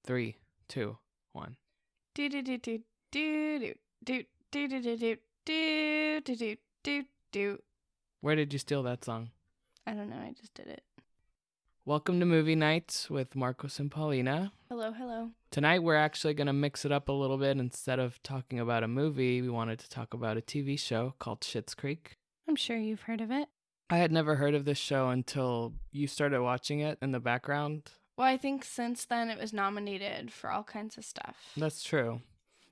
3, 2, 1. Do do do do do do do do do do do do do do do. Where did you steal that song? I don't know. I just did it. Welcome to Movie Nights with Marcos and Paulina. Hello, hello. Tonight we're actually going to mix it up a little bit. Instead of talking about a movie, we wanted to talk about a TV show called Schitt's Creek. I'm sure you've heard of it. I had never heard of this show until you started watching it in the background. Well, I think since then it was nominated for all kinds of stuff. That's true.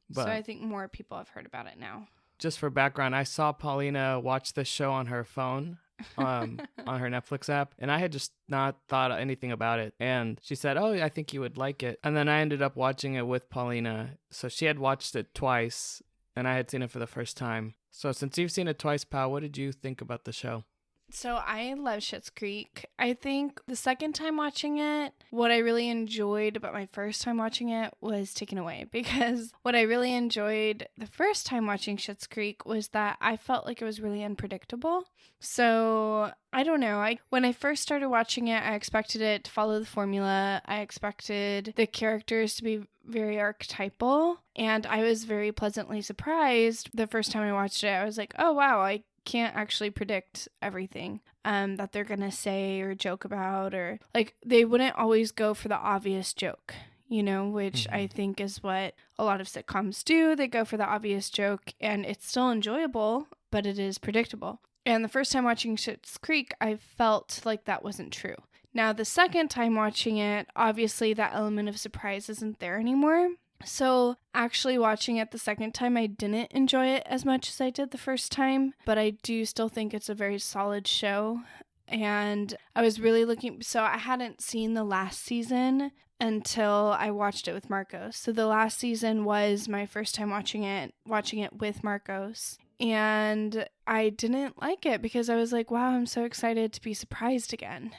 But So I think more people have heard about it now. just for background, I saw Paulina watch this show on her phone, on her Netflix app, and I had just not thought anything about it. And she said, "Oh, I think you would like it." And then I ended up watching it with Paulina. So she had watched it twice, and I had seen it for the first time. So since you've seen it twice, pal, what did you think about the show? So I love Schitt's Creek. I think the second time watching it, what I really enjoyed about my first time watching it was taken away, because what I really enjoyed the first time watching Schitt's Creek was that I felt like it was really unpredictable. So I don't know. When I first started watching it, I expected it to follow the formula. I expected the characters to be very archetypal, and I was very pleasantly surprised the first time I watched it. I was like, oh wow, I can't actually predict everything that they're gonna say or joke about, or like they wouldn't always go for the obvious joke, which I think is what a lot of sitcoms do. They go for the obvious joke and it's still enjoyable, but it is predictable. And the first time watching Schitt's Creek, I felt like that wasn't true. Now the second time watching it, obviously that element of surprise isn't there anymore. So actually watching it the second time, I didn't enjoy it as much as I did the first time, but I do still think it's a very solid show. And I was really so I hadn't seen the last season until I watched it with Marcos. So the last season was my first time watching it with Marcos. And I didn't like it because I was like, wow, I'm so excited to be surprised again.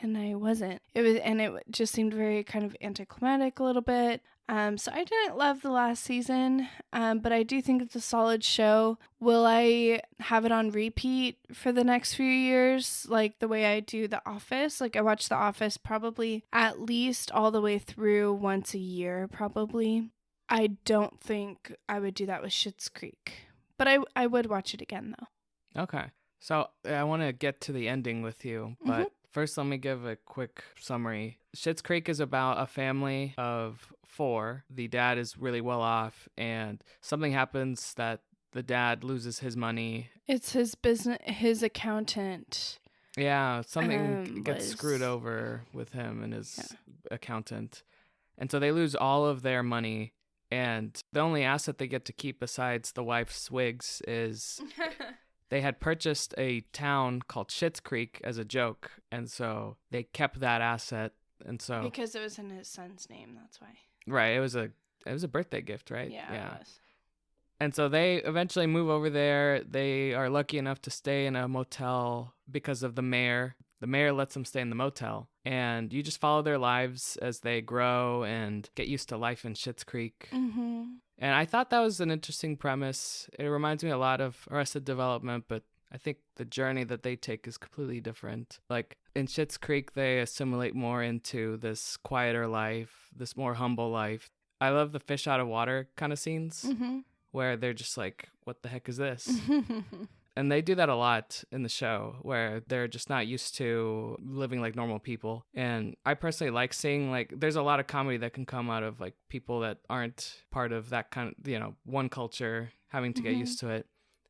And I wasn't. It just seemed very kind of anticlimactic a little bit. So I didn't love the last season, but I do think it's a solid show. Will I have it on repeat for the next few years, like the way I do The Office? Like I watch The Office probably at least all the way through once a year, probably. I don't think I would do that with Schitt's Creek, but I would watch it again though. Okay. So I want to get to the ending with you, but first let me give a quick summary. Schitt's Creek is about a family of 4. The dad is really well off, and something happens that the dad loses his money. It's his business, his accountant. Yeah, something gets screwed over with him and his accountant. And so they lose all of their money, and the only asset they get to keep besides the wife's wigs is... They had purchased a town called Schitt's Creek as a joke, and so they kept that asset. And so because it was in his son's name, that's why. Right, it was a birthday gift, right? Yeah. It was. And so they eventually move over there. They are lucky enough to stay in a motel because of the mayor. The mayor lets them stay in the motel, and you just follow their lives as they grow and get used to life in Schitt's Creek. Mm-hmm. And I thought that was an interesting premise. It reminds me a lot of Arrested Development, but I think the journey that they take is completely different. Like in Schitt's Creek, they assimilate more into this quieter life, this more humble life. I love the fish out of water kind of scenes where they're just like, what the heck is this? And they do that a lot in the show where they're just not used to living like normal people. And I personally like seeing there's a lot of comedy that can come out of like people that aren't part of that kind of, one culture having to get used to it.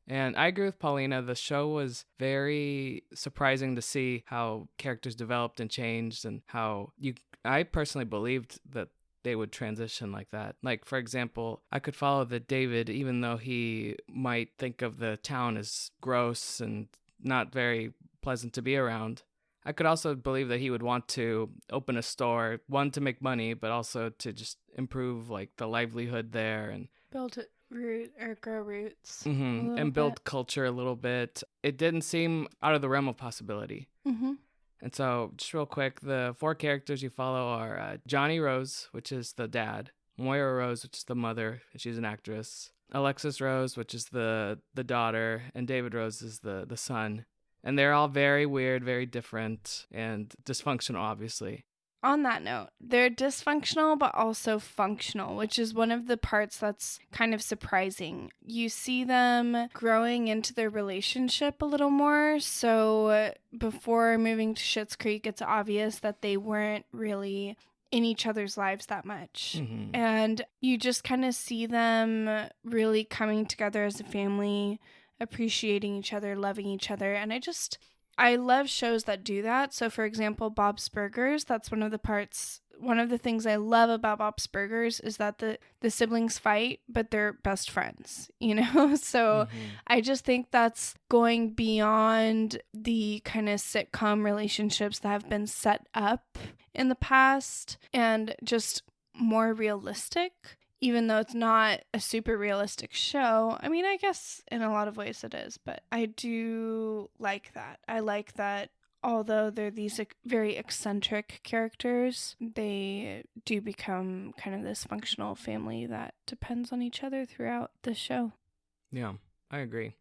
And I agree with Paulina. The show was very surprising to see how characters developed and changed, and how I personally believed that they would transition like that. Like, for example, I could follow the David, even though he might think of the town as gross and not very pleasant to be around. I could also believe that he would want to open a store, one, to make money, but also to just improve like the livelihood there and grow roots. And build culture a little bit. It didn't seem out of the realm of possibility. And so, just real quick, the 4 characters you follow are Johnny Rose, which is the dad, Moira Rose, which is the mother, she's an actress, Alexis Rose, which is the daughter, and David Rose is the son. And they're all very weird, very different, and dysfunctional, obviously. on that note, they're dysfunctional but also functional, which is one of the parts that's kind of surprising. You see them growing into their relationship a little more. So before moving to Schitt's Creek, it's obvious that they weren't really in each other's lives that much. Mm-hmm. And you just kind of see them really coming together as a family, appreciating each other, loving each other. And I love shows that do that. So for example, Bob's Burgers, that's one of the things I love about Bob's Burgers is that the siblings fight, but they're best friends, you know? So I just think that's going beyond the kind of sitcom relationships that have been set up in the past and just more realistic, even though it's not a super realistic show. I mean, I guess in a lot of ways it is, but I do like that. I like that although they're these very eccentric characters, they do become kind of this functional family that depends on each other throughout the show. Yeah, I agree.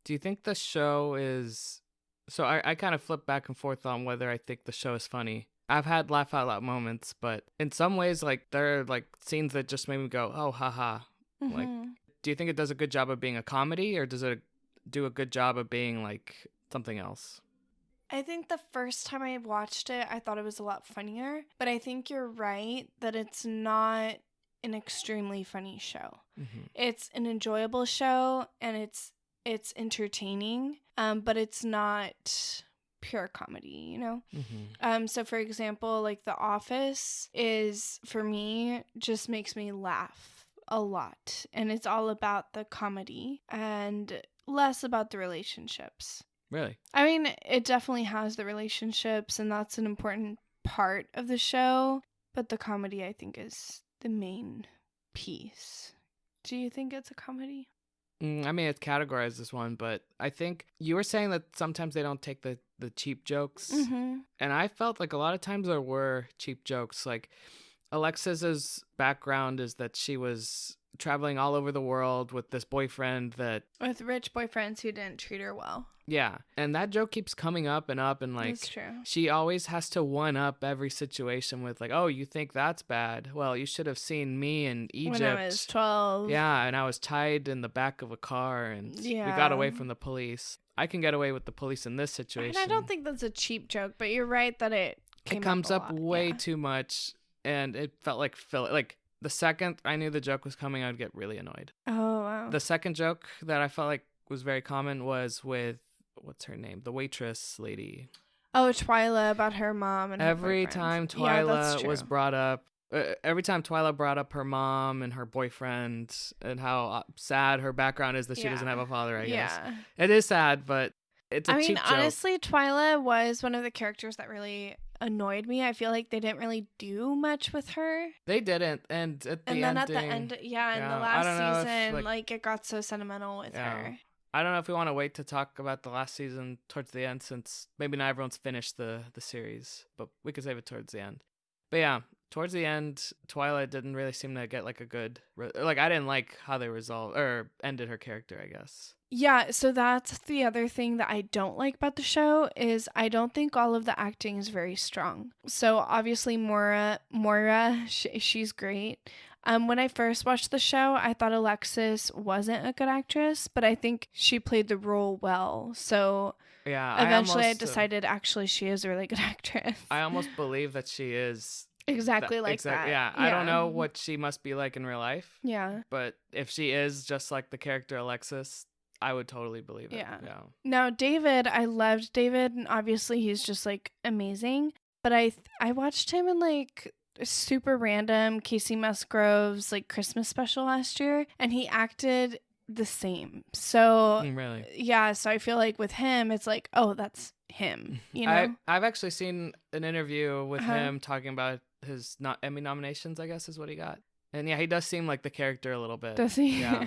Do you think the show is... So I kind of flip back and forth on whether I think the show is funny. I've had laugh out loud moments, but in some ways, like, there are like scenes that just made me go, oh, haha. Mm-hmm. Like, do you think it does a good job of being a comedy, or does it do a good job of being like something else? I think the first time I watched it, I thought it was a lot funnier, but I think you're right that it's not an extremely funny show. Mm-hmm. It's an enjoyable show, and it's entertaining, but it's not pure comedy, you know? Mm-hmm. So for example, like The Office is, for me, just makes me laugh a lot, and it's all about the comedy and less about the relationships. Really? I mean, it definitely has the relationships, and that's an important part of the show, but the comedy, I think, is the main piece. Do you think it's a comedy? I mean, it's categorized as one, but I think you were saying that sometimes they don't take the cheap jokes. Mm-hmm. And I felt like a lot of times there were cheap jokes. Like, Alexis's background is that she was traveling all over the world with this boyfriend that... With rich boyfriends who didn't treat her well. Yeah. And that joke keeps coming up, and like... That's true. She always has to one-up every situation with like, oh, you think that's bad? Well, you should have seen me in Egypt. When I was 12. Yeah, and I was tied in the back of a car, and we got away from the police. I can get away with the police in this situation. And I don't think that's a cheap joke, but you're right that it comes up way too much, and it felt like filler. Like, the second I knew the joke was coming, I'd get really annoyed. Oh, wow. The second joke that I felt like was very common was with, what's her name? The waitress lady. Oh, Twyla, about her mom and every her time boyfriend. Twyla was brought up, every time Twyla brought up her mom and her boyfriend and how sad her background is that she doesn't have a father, I guess. Yeah. It is sad, but it's a cheap joke. Honestly, Twyla was one of the characters that really annoyed me. I feel like they didn't really do much with her. They didn't, and at the ending... And then at the end, in the last season, if, it got so sentimental with her. I don't know if we want to wait to talk about the last season towards the end, since maybe not everyone's finished the series, but we could save it towards the end. But yeah, towards the end, Twilight didn't really seem to get like a good... Like, I didn't like how they resolved or ended her character, I guess. Yeah, so that's the other thing that I don't like about the show is I don't think all of the acting is very strong. So obviously Moira, she's great. When I first watched the show, I thought Alexis wasn't a good actress, but I think she played the role well. So yeah, eventually I decided actually she is a really good actress. I almost believe that she is exactly like that. Yeah, I don't know what she must be like in real life. Yeah. But if she is just like the character Alexis, I would totally believe it. Yeah. Now, David, I loved David, and obviously he's just like amazing. But I watched him in like super random Casey Musgrove's like Christmas special last year, and he acted the same. So really, yeah. So I feel like with him, it's like, oh, that's him. You know, I've actually seen an interview with him talking about his Emmy nominations, I guess is what he got, and yeah, he does seem like the character a little bit. Does he? Yeah.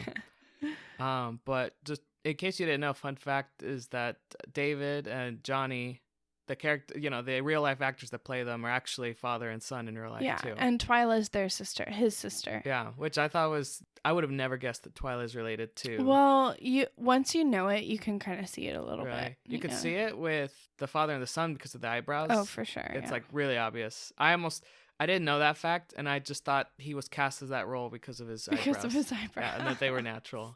But just in case you didn't know, fun fact is that David and Johnny the character, the real life actors that play them are actually father and son in real life too. And Twyla's their sister, his sister. Yeah, which I thought I would have never guessed that Twyla's related to. Well, once you know it, you can kind of see it a little bit. You can see it with the father and the son because of the eyebrows. Oh, for sure. It's like really obvious. I didn't know that fact, and I just thought he was cast as that role because of his eyebrows. Because of his eyebrows. Yeah, and that they were natural.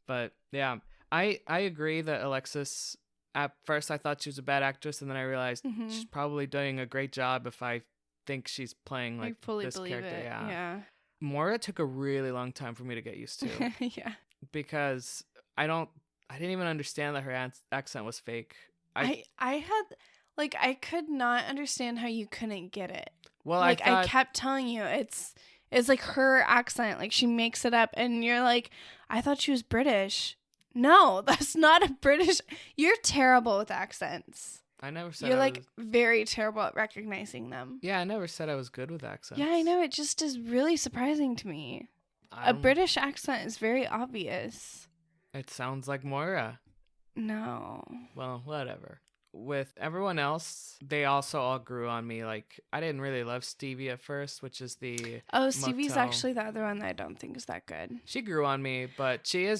But yeah, I agree that Alexis, at first I thought she was a bad actress, and then I realized she's probably doing a great job if I think she's playing like fully this believe character. it. Yeah. Moira took a really long time for me to get used to. Yeah. Because I didn't even understand that her accent was fake. I could not understand how you couldn't get it. Well, I kept telling you it's like her accent, like she makes it up, and you're like, I thought she was British. No, that's not a British. You're terrible with accents. I never said you're very terrible at recognizing them. Yeah, I never said I was good with accents. Yeah, I know. It just is really surprising to me. A British accent is very obvious. It sounds like Moira. No. Well, whatever. With everyone else, they also all grew on me. Like, I didn't really love Stevie at first, which is the Stevie's motel. Actually the other one that I don't think is that good. She grew on me, but she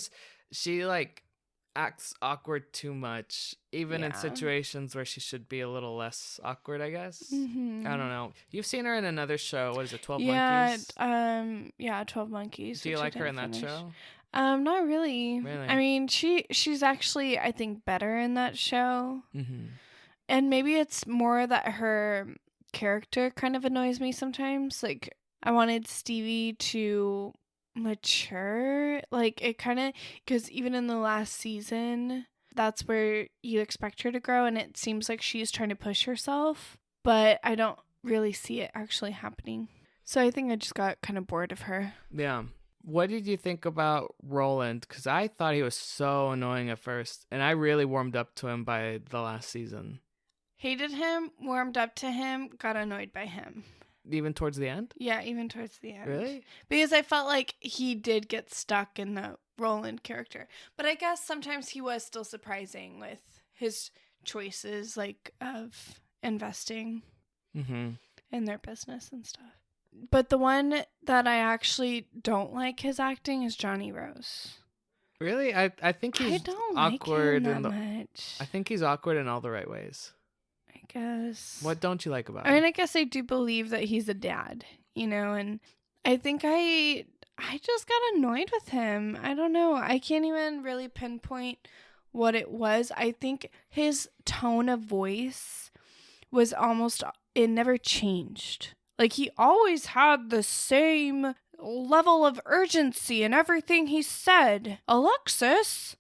acts awkward too much, even in situations where she should be a little less awkward, I guess. Mm-hmm. I don't know. You've seen her in another show. What is it, 12 Monkeys? 12 Monkeys. Do you like her in that show? Not really. Really? I mean, she's actually, I think, better in that show. Mm-hmm. And maybe it's more that her character kind of annoys me sometimes. Like, I wanted Stevie to mature, like it kind of, because even in the last season, that's where you expect her to grow, and it seems like she's trying to push herself, but I don't really see it actually happening. So I think I just got kind of bored of her. Yeah. What did you think about Roland? Because I thought he was so annoying at first, and I really warmed up to him by the last season. Hated him, warmed up to him, got annoyed by him. Even towards the end? Yeah, even towards the end. Really? Because I felt like he did get stuck in the Roland character. But I guess sometimes he was still surprising with his choices, like, of investing in their business and stuff. But the one that I actually don't like his acting is Johnny Rose. Really? I think he's awkward like him that much. I think he's awkward in all the right ways. I guess. What don't you like about him? I mean, I guess I do believe that he's a dad, and I think I just got annoyed with him. I don't know. I can't even really pinpoint what it was. I think his tone of voice was it never changed. Like, he always had the same level of urgency in everything he said. Alexis,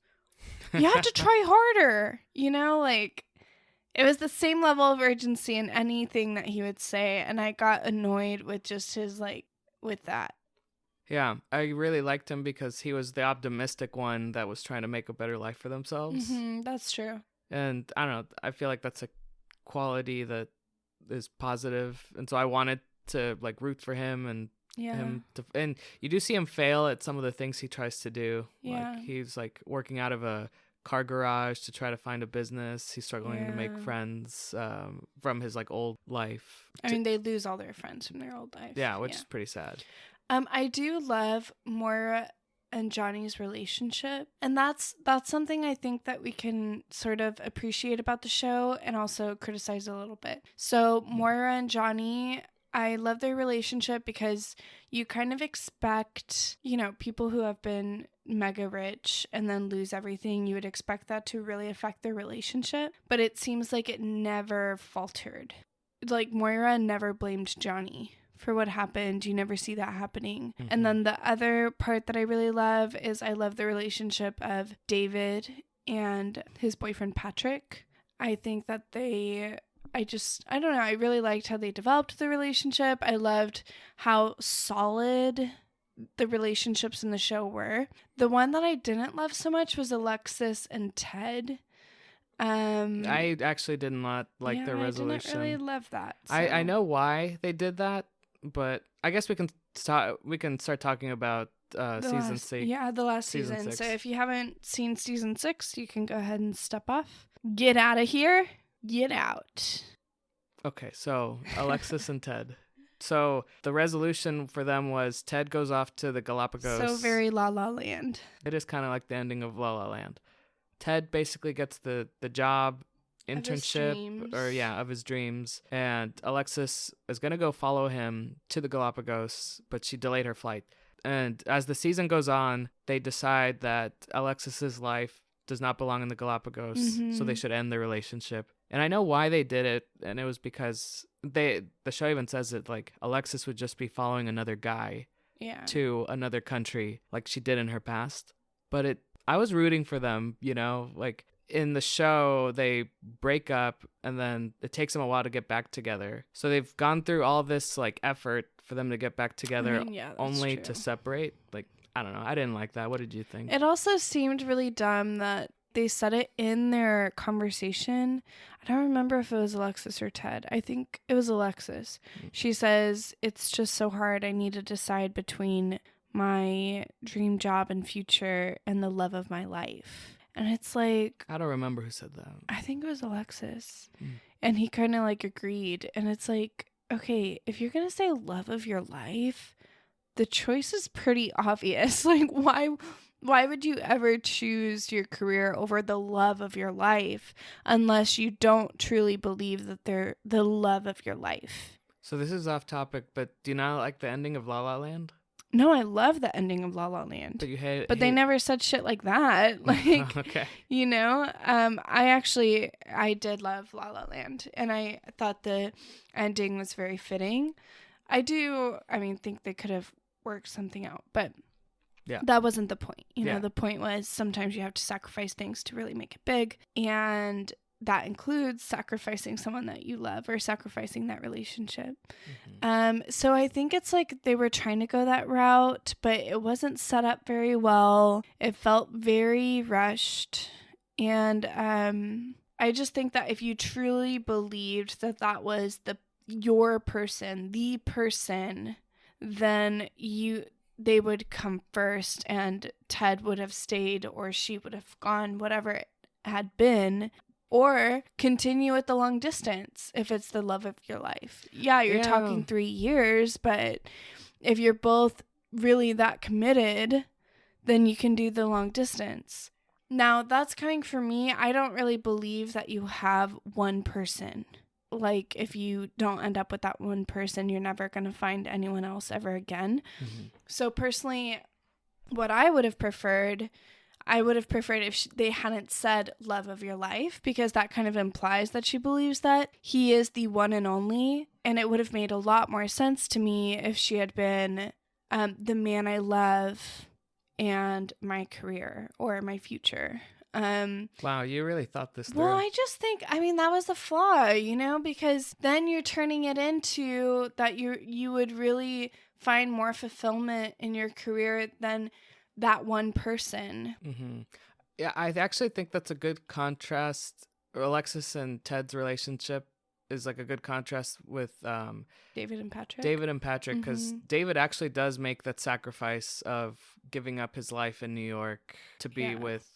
you have to try harder. It was the same level of urgency in anything that he would say, and I got annoyed with just his, with that. Yeah, I really liked him because he was the optimistic one that was trying to make a better life for themselves. Mm-hmm, that's true. And I don't know, I feel like that's a quality that is positive, and so I wanted to root for him and him and you do see him fail at some of the things he tries to do. Like, he's working out of a car garage to try to find a business. He's struggling to make friends from his old life. I mean, they lose all their friends from their old life. Yeah, which is pretty sad. I do love Moira and Johnny's relationship, and that's something I think that we can sort of appreciate about the show and also criticize a little bit. So Moira and Johnny, I love their relationship because you kind of expect, people who have been mega rich and then lose everything, you would expect that to really affect their relationship, but it seems like it never faltered. Moira never blamed Johnny for what happened. You never see that happening. Mm-hmm. And then the other part that I really love is I love the relationship of David and his boyfriend Patrick. I think that I don't know, I really liked how they developed the relationship. I loved how solid the relationships in the show were. The one that I didn't love so much was Alexis and Ted. I actually did not like their resolution. I didn't really love that. So. I know why they did that, but I guess we can start talking about season 6. Yeah, the last season. 6. So if you haven't seen season 6, you can go ahead and step off. Get out of here. Get out. Okay, so Alexis and Ted. So the resolution for them was Ted goes off to the Galapagos. So very La La Land. It is kind of like the ending of La La Land. Ted basically gets the job, internship, of his dreams. And Alexis is going to go follow him to the Galapagos, but she delayed her flight. And as the season goes on, they decide that Alexis's life does not belong in the Galapagos, so they should end their relationship. And I know why they did it, and it was because the show even says that like Alexis would just be following another guy to another country like she did in her past. But I was rooting for them, you know, like in the show they break up and then it takes them a while to get back together. So they've gone through all this like effort for them to get back together only to separate. Like, I don't know. I didn't like that. What did you think? It also seemed really dumb that they said it in their conversation. I don't remember if it was Alexis or Ted. I think it was Alexis. She says, it's just so hard. I need to decide between my dream job and future and the love of my life. And it's like... I don't remember who said that. I think it was Alexis. And he kind of like agreed. And it's like, okay, if you're going to say love of your life, the choice is pretty obvious. Like, why would you ever choose your career over the love of your life unless you don't truly believe that they're the love of your life? So this is off topic, but do you not like the ending of La La Land? No, I love the ending of La La Land. But you hate they never said shit like that. Like, okay. You know, I did love La La Land, and I thought the ending was very fitting. Think they could have worked something out, but that wasn't the point. You know, the point was sometimes you have to sacrifice things to really make it big, and that includes sacrificing someone that you love or sacrificing that relationship. So I think it's like they were trying to go that route, but it wasn't set up very well. It felt very rushed. And I just think that if you truly believed that that was your person, the person, then they would come first and Ted would have stayed or she would have gone, whatever it had been. Or continue with the long distance if it's the love of your life. Yeah, you're talking 3 years, but if you're both really that committed, then you can do the long distance. Now, that's coming from me. I don't really believe that you have one person. Like, if you don't end up with that one person, you're never going to find anyone else ever again. So personally, what I would have preferred if they hadn't said love of your life, because that kind of implies that she believes that he is the one and only. And it would have made a lot more sense to me if she had been the man I love and my career or my future. Wow, you really thought this through. Well, I just think, that was the flaw, you know, because then you're turning it into that you would really find more fulfillment in your career than that one person. Yeah, I actually think that's a good contrast. Alexis and Ted's relationship is like a good contrast with David and Patrick. Because David actually does make that sacrifice of giving up his life in New York to be with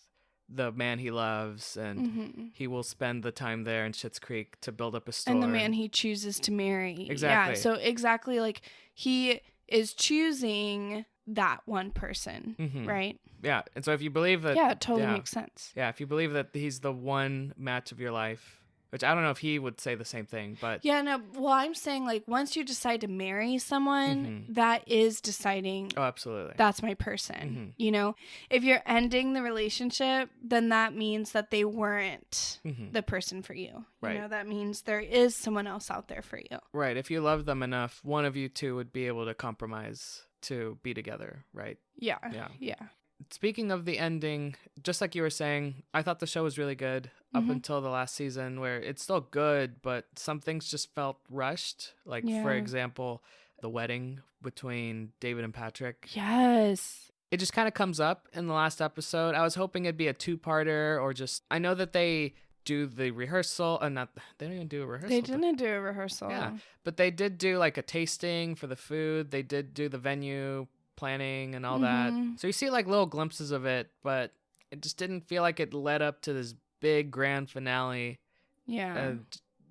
the man he loves, and he will spend the time there in Schitt's Creek to build up a store. And the man he chooses to marry. Exactly. Yeah, so exactly, like, he is choosing that one person, right? Yeah, and so if you believe that... Yeah, it totally makes sense. Yeah, if you believe that he's the one match of your life, which I don't know if he would say the same thing, but... Yeah, no, well, I'm saying, like, once you decide to marry someone, that is deciding... Oh, absolutely. That's my person, you know? If you're ending the relationship, then that means that they weren't the person for you. Right. You know, that means there is someone else out there for you. Right, if you love them enough, one of you two would be able to compromise to be together, right? Yeah. Speaking of the ending, just like you were saying, I thought the show was really good up until the last season, where it's still good, but some things just felt rushed. Like, for example, the wedding between David and Patrick. Yes. It just kind of comes up in the last episode. I was hoping it'd be a two-parter, or just... I know that they do the rehearsal, they don't even do a rehearsal. They didn't do a rehearsal. Yeah, but they did do like a tasting for the food. They did do the venue planning and all that. So you see like little glimpses of it, but it just didn't feel like it led up to this big grand finale Yeah.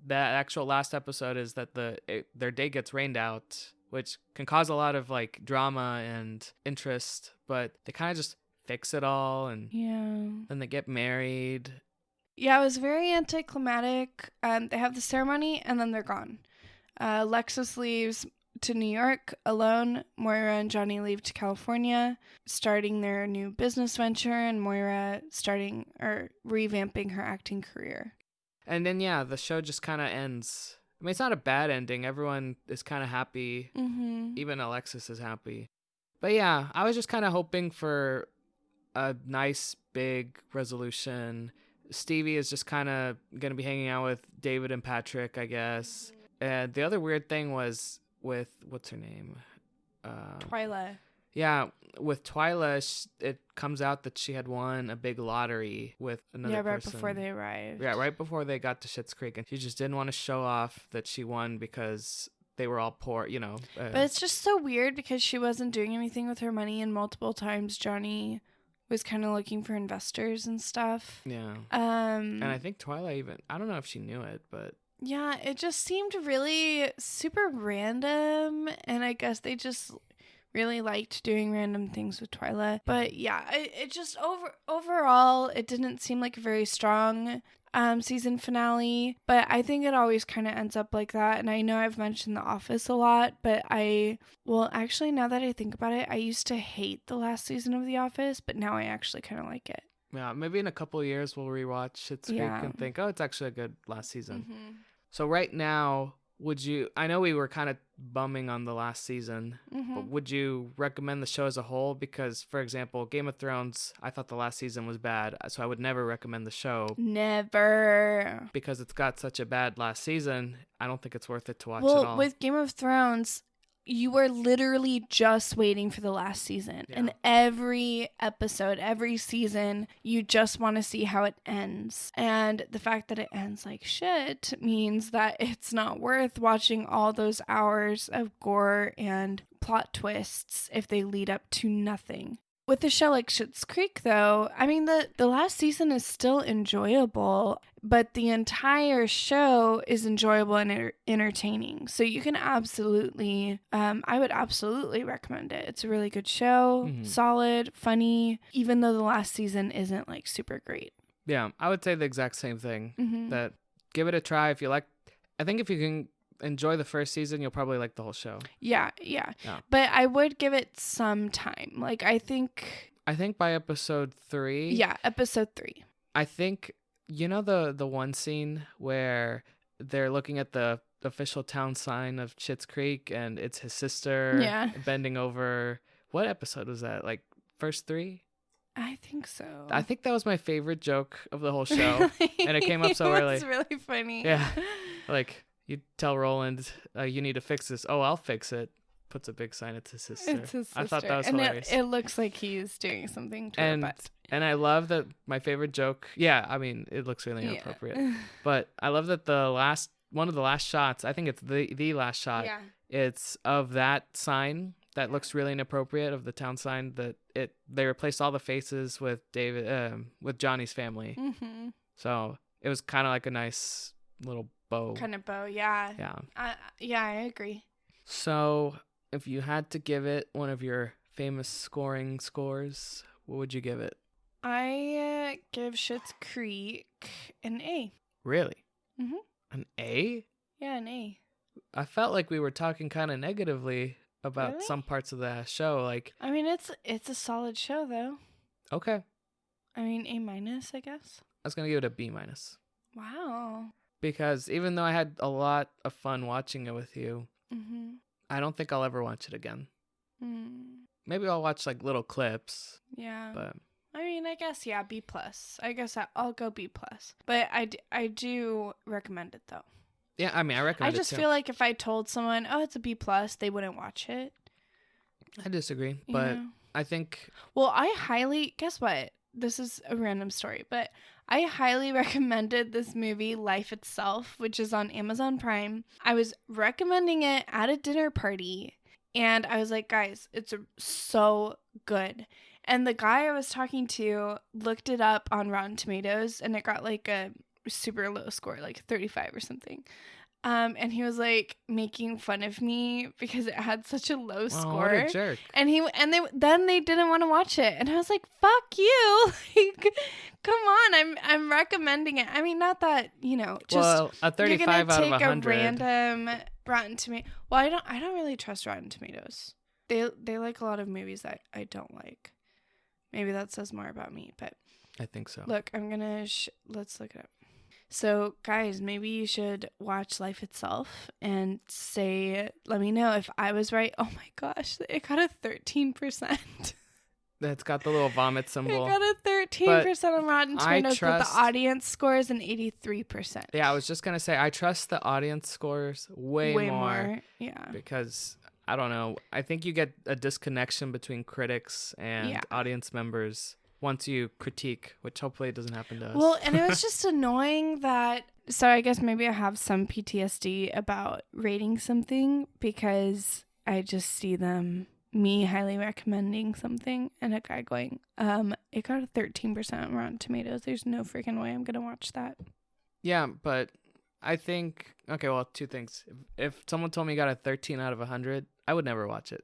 That actual last episode is that their date gets rained out, which can cause a lot of like drama and interest, but they kind of just fix it all, and then they get married. Yeah, it was very anticlimactic. They have the ceremony and then they're gone. Lexus leaves to New York alone. Moira and Johnny leave to California, starting their new business venture, and Moira revamping her acting career. And then, the show just kind of ends. I mean, it's not a bad ending. Everyone is kind of happy. Mm-hmm. Even Alexis is happy. But yeah, I was just kind of hoping for a nice, big resolution. Stevie is just kind of going to be hanging out with David and Patrick, I guess. And the other weird thing was with, what's her name? Twyla. Yeah, with Twyla, it comes out that she had won a big lottery with another person. Yeah, right before they arrived. Yeah, right before they got to Schitt's Creek. And she just didn't want to show off that she won because they were all poor, But it's just so weird because she wasn't doing anything with her money, and multiple times Johnny was kind of looking for investors and stuff. Yeah. And I think Twyla even, I don't know if she knew it, but... Yeah, it just seemed really super random, and I guess they just really liked doing random things with Twyla. But yeah, it just overall, it didn't seem like a very strong season finale, but I think it always kind of ends up like that. And I know I've mentioned The Office a lot, but actually, now that I think about it, I used to hate the last season of The Office, but now I actually kind of like it. Yeah, maybe in a couple of years we'll rewatch Schitt's Creek and think, oh, it's actually a good last season. Mm-hmm. So right now, I know we were kind of bumming on the last season, Mm-hmm. but would you recommend the show as a whole? Because, for example, Game of Thrones, I thought the last season was bad, so I would never recommend the show. Never. Because it's got such a bad last season, I don't think it's worth it to watch at all. all. With Game of Thrones, you were literally just waiting for the last season. Yeah. And every episode, every season, you just want to see how it ends. And the fact that it ends like shit means that it's not worth watching all those hours of gore and plot twists if they lead up to nothing. With a show like Schitt's Creek, though, I mean, the last season is still enjoyable, but the entire show is enjoyable and entertaining. So you can absolutely, I would absolutely recommend it. It's a really good show, solid, funny, even though the last season isn't like super great. Yeah, I would say the exact same thing. That give it a try if you like. I think if you can enjoy the first season, you'll probably like the whole show. Yeah. But I would give it some time. Like, I think by episode 3. Yeah, episode 3. I think, the one scene where they're looking at the official town sign of Schitt's Creek and it's his sister bending over. What episode was that? Like first 3? I think so. I think that was my favorite joke of the whole show. And it came up so early. It's really funny. Yeah. Like, you tell Roland, you need to fix this. Oh, I'll fix it. Puts a big sign. It's his sister. It's his sister. I thought that was and hilarious. It looks like he's doing something to her butt. And I love that my favorite joke. Yeah, I mean, it looks really inappropriate. But I love that one of the last shots, I think it's the last shot. Yeah. It's of that sign that looks really inappropriate, of the town sign, they replaced all the faces with with Johnny's family. Mm-hmm. So it was kind of like a nice little bow. Kind of bow, yeah. Yeah. I agree. So if you had to give it one of your famous scoring scores, what would you give it? I give Schitt's Creek an A. Really? Mm-hmm. An A? Yeah, an A. I felt like we were talking kind of negatively about some parts of the show. Like, I mean, it's a solid show, though. Okay. I mean, A-, I guess. I was going to give it a B-. Wow. Because even though I had a lot of fun watching it with you, I don't think I'll ever watch it again. Maybe I'll watch like little clips. Yeah. But I mean, I guess, yeah, B+. I guess I'll go B+. But I do recommend it, though. Yeah, I mean, I recommend it too. I just feel like if I told someone, oh, it's a B+, they wouldn't watch it. I disagree, but I think... Well, guess what? This is a random story, but I highly recommended this movie, Life Itself, which is on Amazon Prime. I was recommending it at a dinner party, and I was like, guys, it's so good. And the guy I was talking to looked it up on Rotten Tomatoes, and it got like a super low score, like 35 or something. And he was like making fun of me because it had such a low score. What a jerk. And they didn't want to watch it. And I was like, fuck you. Like, come on. I'm recommending it. I mean, not that, just a 35 out of 100. You're going to take a random Rotten Tomato. Well, I don't really trust Rotten Tomatoes. They like a lot of movies that I don't like. Maybe that says more about me, but I think so. Look, I'm going to let's look it up. So, guys, maybe you should watch Life Itself and let me know if I was right. Oh my gosh, it got a 13%. It's got the little vomit symbol. It got a 13% on Rotten Tomatoes, but the audience score is an 83%. Yeah, I was just going to say, I trust the audience scores way more. Yeah. Because, I don't know, I think you get a disconnection between critics and audience members once you critique, which hopefully it doesn't happen to us. Well, and it was just annoying that... So I guess maybe I have some PTSD about rating something because I just see me highly recommending something and a guy going, it got a 13% on Rotten Tomatoes. There's no freaking way I'm going to watch that. Yeah, but I think... Okay, well, two things. If someone told me it got a 13 out of 100, I would never watch it.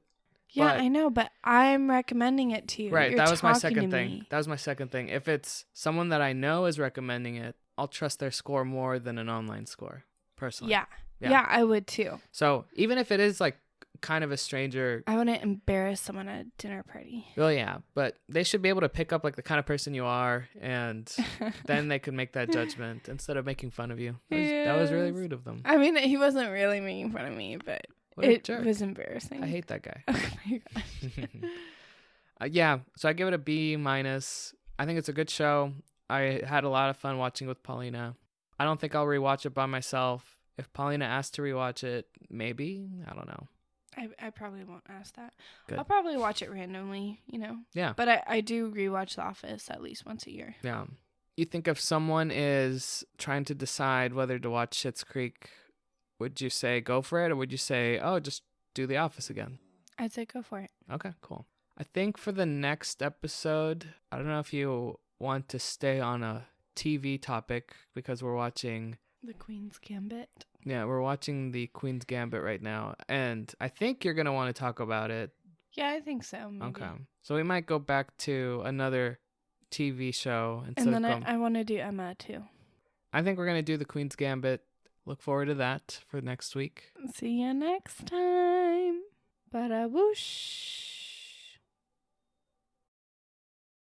Yeah, I know, but I'm recommending it to you. Right, You're that was my second to thing. me. That was my second thing. If it's someone that I know is recommending it, I'll trust their score more than an online score, personally. Yeah, I would too. So even if it is like kind of a stranger... I wouldn't embarrass someone at a dinner party. Well, yeah, but they should be able to pick up like the kind of person you are, and then they could make that judgment instead of making fun of you. That was really rude of them. I mean, he wasn't really making fun of me, but... It was embarrassing. I hate that guy. Oh my gosh. Yeah, so I give it a B-. I think it's a good show. I had a lot of fun watching with Paulina. I don't think I'll rewatch it by myself. If Paulina asks to rewatch it, maybe. I don't know. I probably won't ask that. Good. I'll probably watch it randomly, Yeah. But I do rewatch The Office at least once a year. Yeah. You think if someone is trying to decide whether to watch Schitt's Creek, would you say go for it, or would you say, oh, just do The Office again? I'd say go for it. Okay, cool. I think for the next episode, I don't know if you want to stay on a TV topic because we're watching... The Queen's Gambit. Yeah, we're watching the Queen's Gambit right now, and I think you're going to want to talk about it. Yeah, I think so. Maybe. Okay. So we might go back to another TV show. And then I want to do Emma, too. I think we're going to do the Queen's Gambit. Look forward to that for next week. See you next time. Bada whoosh.